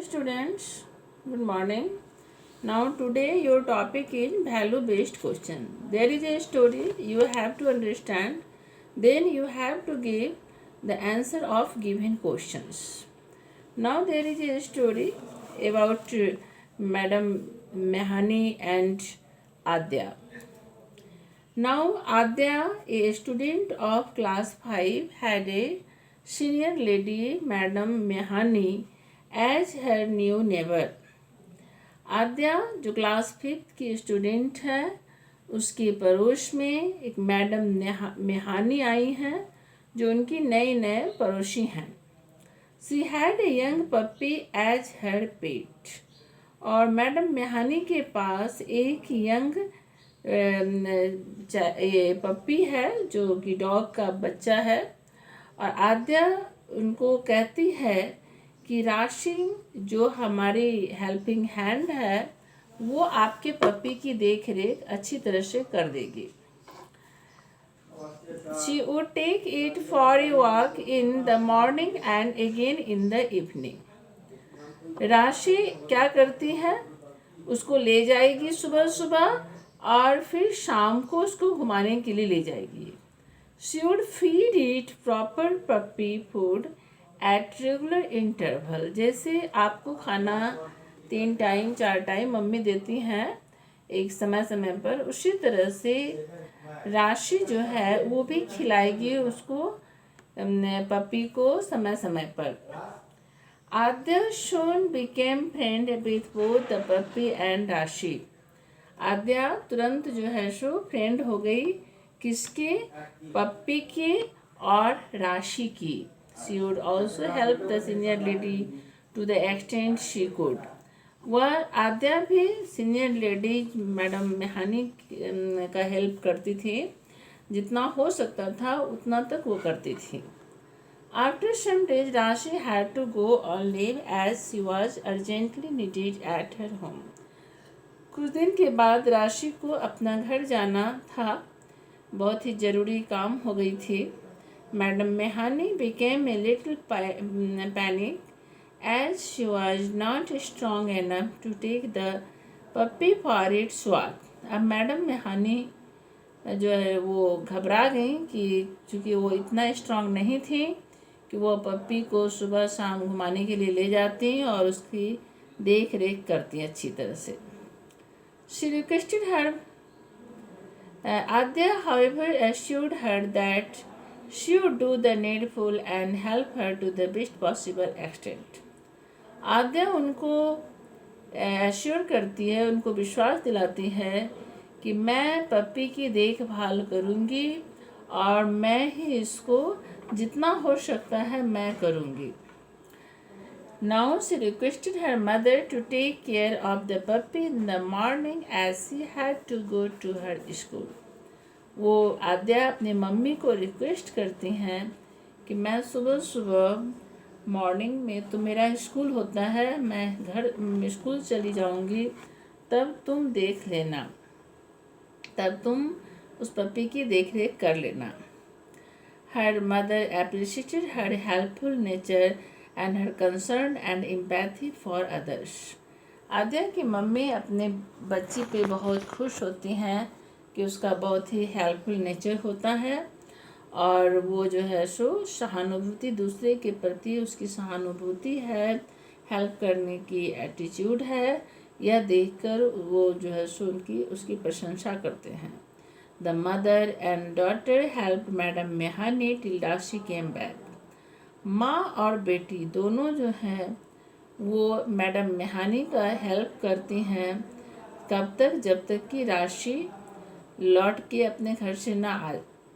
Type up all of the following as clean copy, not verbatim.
students, good morning. Now today your topic is value based question. There is a story you have to understand, then you have to give the answer of given questions. Now there is a story about Madam Mehani and Adya. Now Adya, a student of class 5, had a senior lady, Madam Mehani, as her new neighbor. आद्या जो class 5 की student है, उसके पड़ोस में एक madam Mehani आई हैं जो उनकी नई नए पड़ोसी हैं. She had a young puppy as her pet. और मैडम मेहानी के पास एक यंग पप्पी है जो कि डॉग का बच्चा है. और आद्या उनको कहती है कि राशि जो हमारी हेल्पिंग हैंड है वो आपके पप्पी की देख रेख अच्छी तरह से कर देगी. She would take it for a walk in the morning and again in the evening. राशि क्या करती है, उसको ले जाएगी सुबह सुबह और फिर शाम को उसको घुमाने के लिए ले जाएगी. She would feed it proper puppy food at regular interval. जैसे आपको खाना 3 टाइम 4 टाइम मम्मी देती हैं एक समय समय पर, उसी तरह से राशि जो है वो भी खिलाएगी उसको पपी को समय समय पर. Aadya soon became friend with both the puppy and Rashi. Aadya तुरंत जो है सो फ्रेंड हो गई किसके, पप्पी के और राशि की. She would also help the senior lady to the extent she could. वह आद्या भी सीनियर लेडी मैडम मेहानी का हेल्प करती थी, जितना हो सकता था उतना तक वो करती थी. After some days, Rashi had to go on leave as she was urgently needed at her home. कुछ दिन के बाद राशि को अपना घर जाना था, बहुत ही ज़रूरी काम हो गई थी. Madam Mehani became a little panic as she was not strong enough to take the puppy for its walk. अब मैडम मेहानी जो है वो घबरा गई कि चूँकि वो इतना स्ट्रांग नहीं थी कि वो पप्पी को सुबह शाम घुमाने के लिए ले जाती और उसकी देख रेख करती अच्छी तरह से. She requested her. Adya, however, assured her that she would do the needful and help her to the best possible extent. आद्या उनको एश्योर करती है, उनको विश्वास दिलाती है कि मैं पप्पी की देखभाल करूँगी और मैं ही इसको जितना हो सकता है मैं करूँगी. Now she requested her mother to take care of the puppy in the morning as she had to go to her school. वो आद्या अपनी मम्मी को रिक्वेस्ट करती हैं कि मैं सुबह सुबह मॉर्निंग में तो मेरा स्कूल होता है, मैं घर स्कूल चली जाऊंगी, तब तुम देख लेना, तब तुम उस पप्पी की देख रेख कर लेना. Her mother appreciated her helpful nature and her concern and empathy for others. Aadya की मम्मी अपने बच्ची पे बहुत खुश होती हैं कि उसका बहुत ही हेल्पफुल नेचर होता है और वो जो है सो सहानुभूति, दूसरे के प्रति उसकी सहानुभूति है, हेल्प करने की एटीट्यूड है. यह देखकर वो जो है सो उसकी प्रशंसा करते हैं. The mother and daughter help madam Mehani till Rashi came back. माँ और बेटी दोनों जो हैं वो मैडम मेहानी का हेल्प करती हैं. कब तक, जब तक कि राशि लौट के अपने घर से ना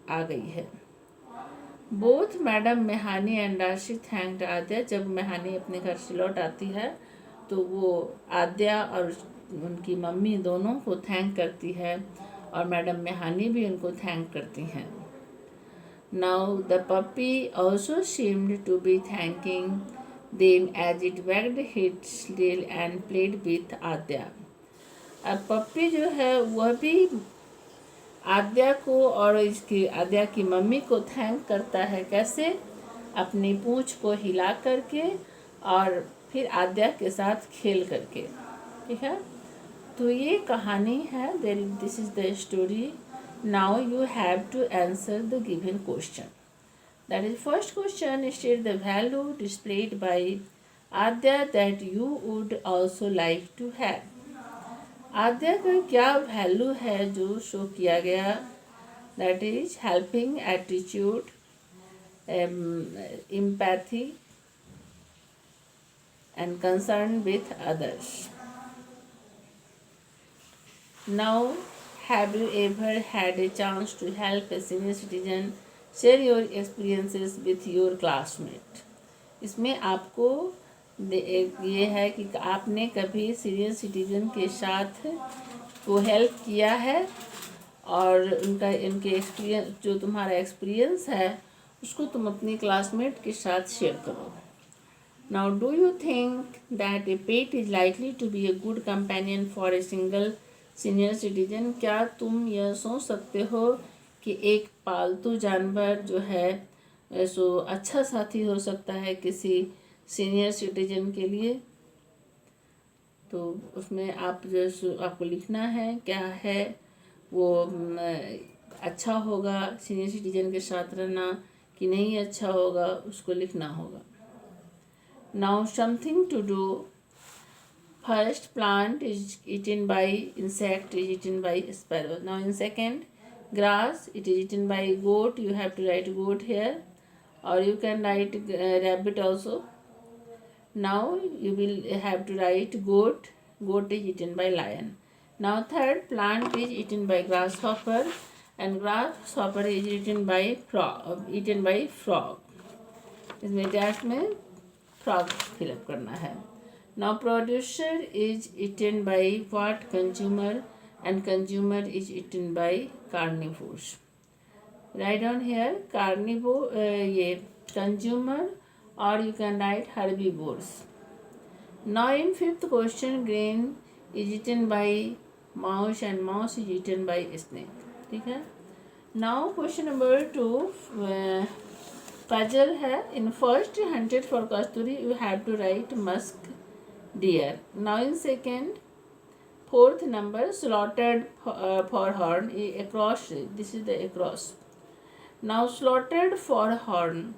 आ गई है. बोथ मैडम मेहानी एंड राशि थैंक्ड आद्या. जब मेहानी अपने घर से लौट आती है तो वो आद्या और उनकी मम्मी दोनों को थैंक करती है और मैडम मेहानी भी उनको थैंक करती हैं. Now the puppy also seemed to be thanking them as it wagged its tail and played with Aadya. अब पप्पी जो है वह भी आद्या को और इसकी आद्या की मम्मी को थैंक करता है. कैसे? अपनी पूंछ को हिला करके और फिर आद्या के साथ खेल करके। ठीक है, तो ये कहानी है। This is the story. Now you have to answer the given question. That is first question, state the value displayed by Aadya that you would also like to have. Aadya का क्या वैल्यू है जो शो किया गया? That is helping attitude, empathy and concern with others. Now, have you ever had a chance to help a senior citizen? Share your experiences with your classmate. इसमें आपको ये है कि आपने कभी सीनियर सिटीजन के साथ को हेल्प किया है और उनके एक्सपीरियंस, जो तुम्हारा एक्सपीरियंस है उसको तुम अपनी क्लासमेट के साथ शेयर करो। Now do you think that a pet is likely to be a good companion for a single senior citizen? क्या तुम यह सोच सकते हो कि एक पालतू जानवर जो है सो अच्छा साथी हो सकता है किसी सीनियर सिटीजन के लिए? तो उसमें आपको लिखना है क्या है वो अच्छा होगा सीनियर सिटीजन के साथ रहना कि नहीं अच्छा होगा, उसको लिखना होगा। Now something to do. First, plant is eaten by insect, is eaten by sparrow. Now in second, grass, it is eaten by goat, you have to write goat here, और you can write rabbit also. Now you will have to write goat. Goat is eaten by lion. Now third, plant is eaten by grasshopper and grasshopper is eaten by frog. इसमें dash में frog fill up करना है. Now producer is eaten by what? Consumer, and consumer is eaten by carnivores. Write down here carnivore, ये consumer, or you can write herbivores. Now in fifth question, grain is eaten by mouse and mouse is eaten by snake. ठीक है. Now question number 2, puzzle है. In first, hunted for kasturi, you have to write musk deer. Now in second, fourth number, slaughtered for horn, across, this is the across. Now slaughtered for horn,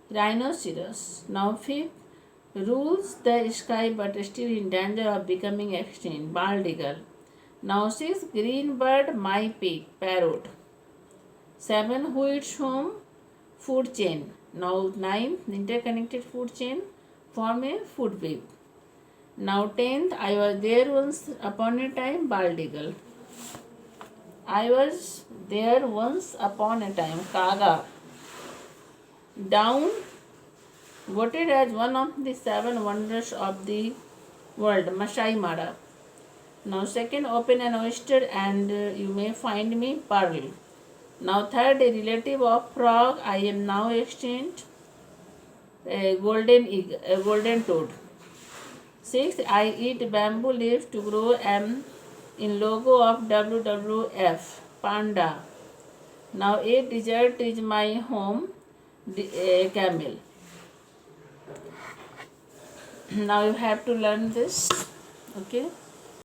rhinoceros. Now fifth, rules the sky but still in danger of becoming extinct, bald eagle. Now sixth, green bird, my pig, parrot. 7, who eats whom, food chain. Now ninth, interconnected food chain form a food web. Now 10th, I was there once upon a time, bald eagle. I was there once upon a time, kaga. Down, voted as one of the 7 wonders of the world, Masai Mara. Now second, open an oyster and you may find me, pearl. Now third, a relative of frog, I am now extinct, a golden toad. Sixth, I eat bamboo leaf to grow, am in logo of WWF, panda. Now a desert is my home, camel. Now you have to learn this. Okay.